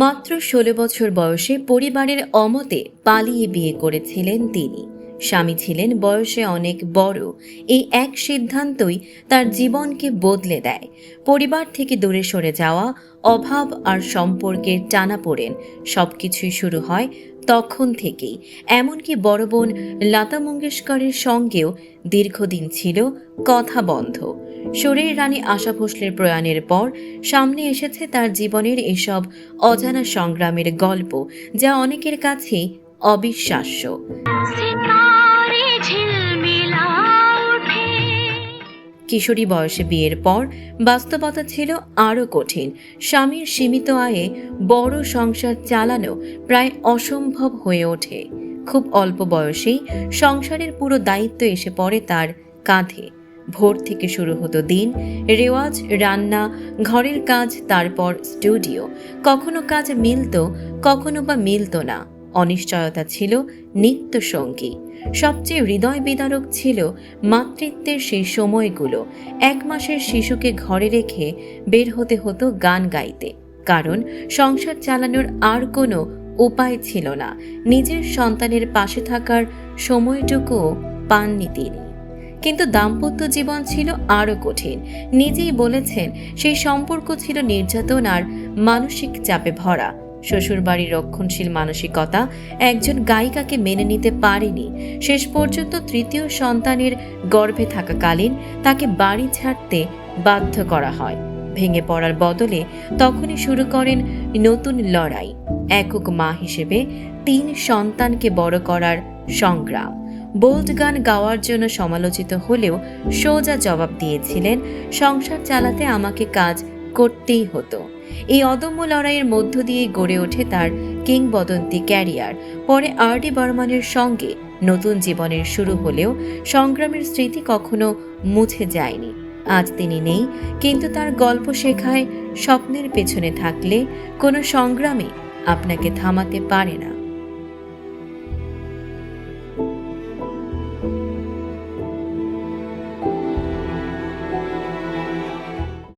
মাত্র ১৬ বছর বয়সে পরিবারের অমতে পালিয়ে বিয়ে করেছিলেন তিনি। স্বামী ছিলেন বয়সে অনেক বড়। এই এক সিদ্ধান্তই তার জীবনকে বদলে দেয়। পরিবার থেকে দূরে সরে যাওয়া, অভাব আর সম্পর্কের টানাপোড়েন সবকিছুই শুরু হয় তখন থেকেই। এমনকি বড় বোন লতা মঙ্গেশকরের সঙ্গেও দীর্ঘদিন ছিল কথা বন্ধ। সুরের রানী আশা ভোসলের প্রয়াণের পর সামনে এসেছে তার জীবনের এসব অজানা সংগ্রামের গল্প, যা অনেকের কাছেই অবিশ্বাস্য। কিশোরী বয়সে বিয়ের পর বাস্তবতা ছিল আরও কঠিন। স্বামীর সীমিত আয়ে বড় সংসার চালানো প্রায় অসম্ভব হয়ে ওঠে। খুব অল্প বয়সেই সংসারের পুরো দায়িত্ব এসে পড়ে তার কাঁধে। ভোর থেকে শুরু হতো দিন, রেওয়াজ, রান্না, ঘরের কাজ, তারপর স্টুডিও। কখনো কাজ মিলত, কখনো বা মিলত না। অনিশ্চয়তা ছিল নিত্য সঙ্গী। সবচেয়ে হৃদয় বিদারক ছিল মাতৃত্বের সেই সময়গুলো। ১ মাসের শিশুকে ঘরে রেখে বের হতে হতো গান গাইতে, কারণ সংসার চালানোর আর কোনো উপায় ছিল না। নিজের সন্তানের পাশে থাকার সময়টুকুও পাননি তিনি। কিন্তু দাম্পত্য জীবন ছিল আরও কঠিন। নিজেই বলেছেন, সেই সম্পর্ক ছিল নির্যাতন আর মানসিক চাপে ভরা। শ্বশুরবাড়ির রক্ষণশীল মানসিকতা একজন গায়িকাকে মেনে নিতে পারেনি। শেষ পর্যন্ত ৩য় সন্তানের গর্ভে থাকাকালীন তাকে বাড়ি ছাড়তে বাধ্য করা হয়। ভেঙে পড়ার বদলে তখনই শুরু করেন নতুন লড়াই। একক মা হিসেবে ৩ সন্তানকে বড় করার সংগ্রাম। বোল্ড গান গাওয়ার জন্য সমালোচিত হলেও সোজা জবাব দিয়েছিলেন, সংসার চালাতে আমাকে কাজ করতেই হতো। এই অদম্য লড়াইয়ের মধ্য দিয়ে গড়ে ওঠে তার কিংবদন্তি ক্যারিয়ার। পরে আর.ডি. বর্মনের সঙ্গে নতুন জীবনের শুরু হলেও সংগ্রামের স্মৃতি কখনো মুছে যায়নি। আজ তিনি নেই, কিন্তু তার গল্প শেখায়, স্বপ্নের পেছনে থাকলে কোনো সংগ্রামই আপনাকে থামাতে পারে না।